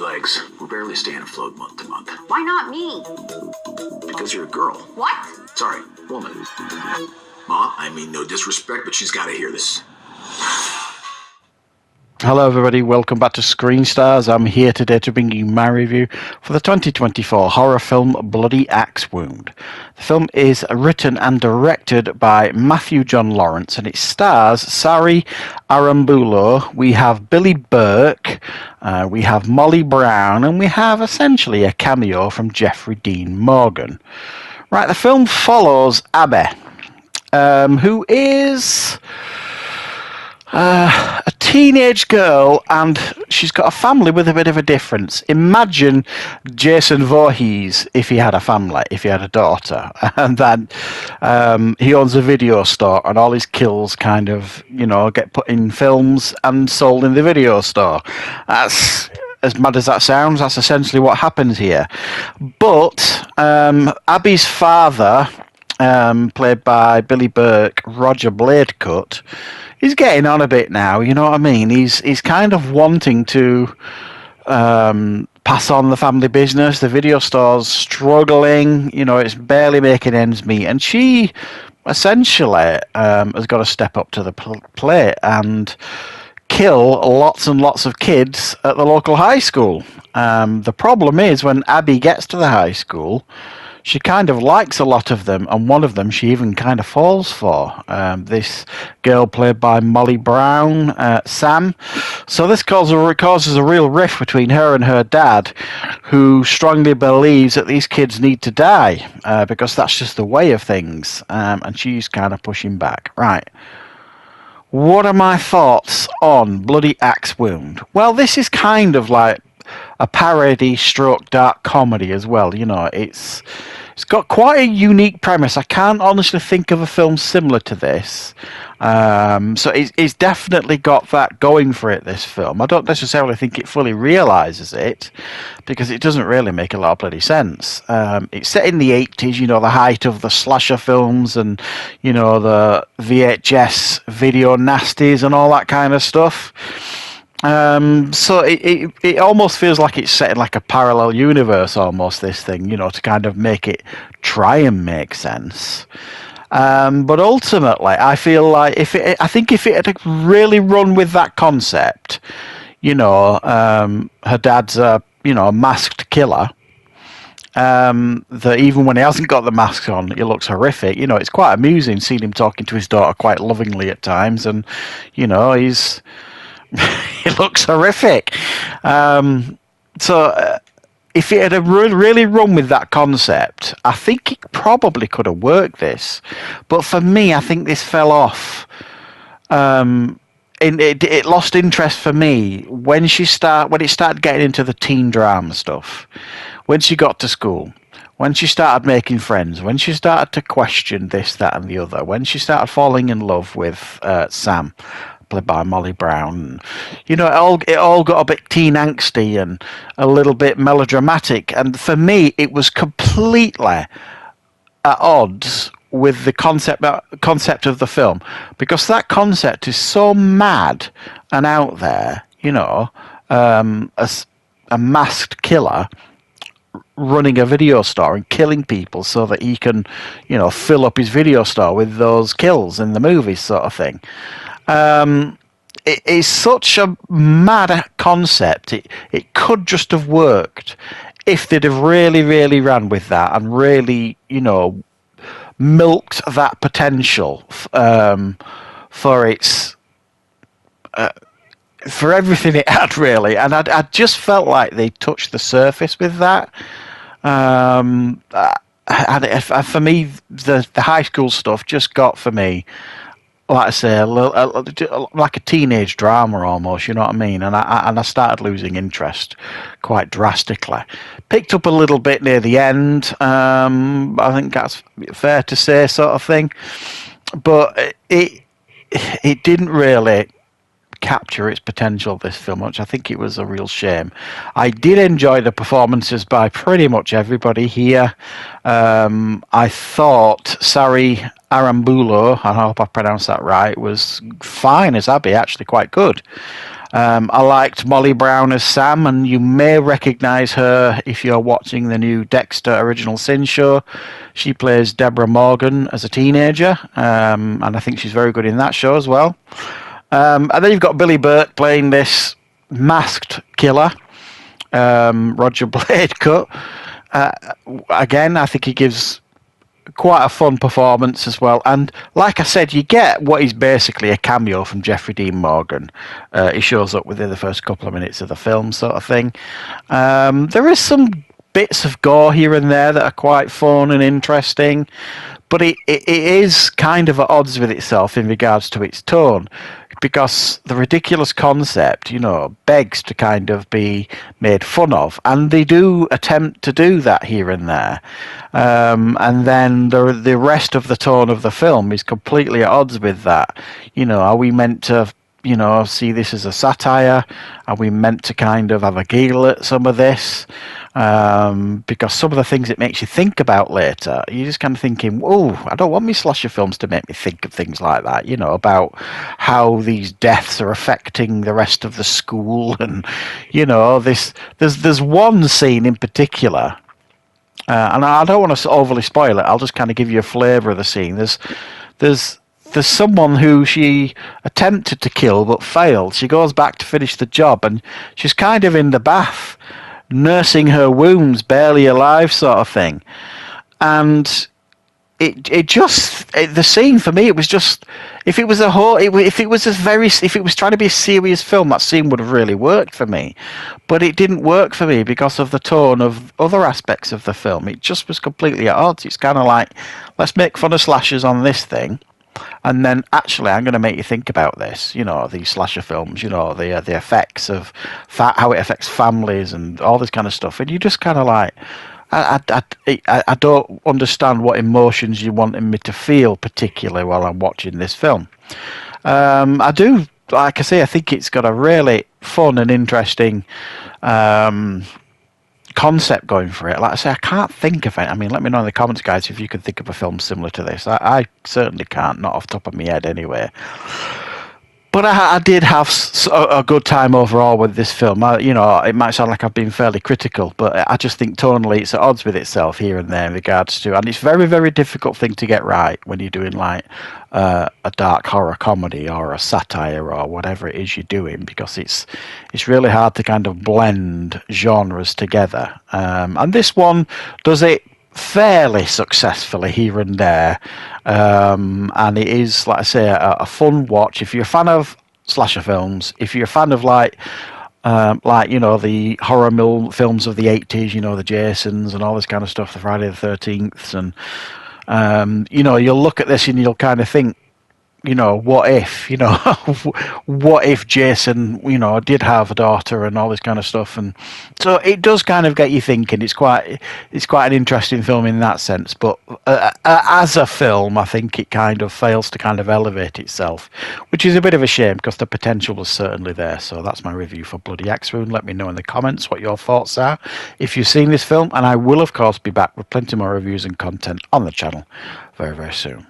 legs. We're barely staying afloat month to month. Why not me? Because you're a girl. What? Sorry, woman. Ma, I mean no disrespect, but she's got to hear this. Hello everybody, welcome back to Screenstars. I'm here today to bring you my review for the 2024 horror film Bloody Axe Wound. The film is written and directed by Matthew John Lawrence and it stars Sari Arambulo, we have Billy Burke, we have Molly Brown, and we have essentially a cameo from Jeffrey Dean Morgan. Right, the film follows Abby, who is a teenage girl, and she's got a family with a bit of a difference. Imagine Jason Voorhees if he had a family, if he had a daughter, and then he owns a video store, and all his kills kind of, get put in films and sold in the video store. That's, as mad as that sounds, that's essentially what happens here. But Abby's father, played by Billy Burke, Roger Bladecut, he's getting on a bit now, you know what I mean? He's kind of wanting to pass on the family business. The video store's struggling, it's barely making ends meet. And she essentially has got to step up to the plate and kill lots and lots of kids at the local high school. The problem is when Abby gets to the high school, she kind of likes a lot of them, and one of them she even kind of falls for. This girl played by Molly Brown, Sam. So this causes a real rift between her and her dad, who strongly believes that these kids need to die, because that's just the way of things. And she's kind of pushing back. Right. What are my thoughts on Bloody Axe Wound? Well, this is kind of like a parody stroke dark comedy as well. It's got quite a unique premise. I can't honestly think of a film similar to this. So it's definitely got that going for it, this film. I don't necessarily think it fully realises it, because it doesn't really make a lot of bloody sense. It's set in the 80s, the height of the slasher films and, the VHS video nasties and all that kind of stuff. So it almost feels like it's set in like a parallel universe almost, this thing, to kind of make it try and make sense. But ultimately, I feel like if it had really run with that concept, her dad's a masked killer. That even when he hasn't got the mask on, he looks horrific. It's quite amusing seeing him talking to his daughter quite lovingly at times, and he's. It looks horrific. So if it had really run with that concept, I think it probably could have worked this. But for me, I think this fell off. It lost interest for me when it started getting into the teen drama stuff. When she got to school, when she started making friends, when she started to question this, that, and the other, when she started falling in love with Sam, played by Molly Brown. It all got a bit teen angsty and a little bit melodramatic. And for me, it was completely at odds with the concept of the film, because that concept is so mad and out there. A masked killer running a video store and killing people so that he can, fill up his video store with those kills in the movies, sort of thing. It is such a mad concept. It could just have worked if they'd have really, really ran with that and really, milked that potential for its for everything it had, really. And I just felt like they touched the surface with that. And for me, the high school stuff just got for me, like I say, like a teenage drama almost, you know what I mean? And I started losing interest quite drastically. Picked up a little bit near the end, I think that's fair to say, sort of thing. But it didn't really capture its potential, this film, which I think it was a real shame. I did enjoy the performances by pretty much everybody here. I thought Sari Arambulo, I hope I pronounced that right, was fine as Abby, actually quite good. I liked Molly Brown as Sam, and you may recognise her if you're watching the new Dexter Original Sin show. She plays Deborah Morgan as a teenager, and I think she's very good in that show as well. And then you've got Billy Burke playing this masked killer, Roger Blade cut. Again, I think he gives quite a fun performance as well. And like I said, you get what is basically a cameo from Jeffrey Dean Morgan. He shows up within the first couple of minutes of the film, sort of thing. There is some bits of gore here and there that are quite fun and interesting, but it is kind of at odds with itself in regards to its tone, because the ridiculous concept, begs to kind of be made fun of, and they do attempt to do that here and there. And then the rest of the tone of the film is completely at odds with that. Are we meant to see this as a satire? Are we meant to kind of have a giggle at some of this? Because some of the things it makes you think about later, you're just kind of thinking, whoa, I don't want me slasher films to make me think of things like that, about how these deaths are affecting the rest of the school. And, there's one scene in particular, and I don't want to overly spoil it, I'll just kind of give you a flavour of the scene. There's someone who she attempted to kill but failed. She goes back to finish the job, and she's kind of in the bath, nursing her wounds, barely alive, sort of thing. And the scene for me, it was just, if it was trying to be a serious film, that scene would have really worked for me. But it didn't work for me because of the tone of other aspects of the film. It just was completely at odds. It's kind of like, let's make fun of slashers on this thing, and then actually I'm going to make you think about this, these slasher films, the effects of how it affects families and all this kind of stuff. And you just kind of like, I don't understand what emotions you wanted me to feel, particularly while I'm watching this film. I do, like I say, I think it's got a really fun and interesting concept going for it. Like I say, I can't think of it. I mean, let me know in the comments, guys, if you could think of a film similar to this. I certainly can't, not off the top of my head anyway. But I did have a good time overall with this film. It might sound like I've been fairly critical, but I just think tonally it's at odds with itself here and there in regards to, and it's a very, very difficult thing to get right when you're doing like a dark horror comedy or a satire or whatever it is you're doing, because it's really hard to kind of blend genres together. And this one does it fairly successfully here and there, and it is, like I say, a fun watch if you're a fan of slasher films. If you're a fan of the horror films of the 80s, the Jasons and all this kind of stuff, the Friday the 13th, and you'll look at this and you'll kind of think, what if, what if Jason, did have a daughter and all this kind of stuff. And so it does kind of get you thinking. It's quite an interesting film in that sense. But as a film, I think it kind of fails to kind of elevate itself, which is a bit of a shame because the potential was certainly there. So that's my review for Bloody Axe Wound. Let me know in the comments what your thoughts are if you've seen this film. And I will, of course, be back with plenty more reviews and content on the channel very, very soon.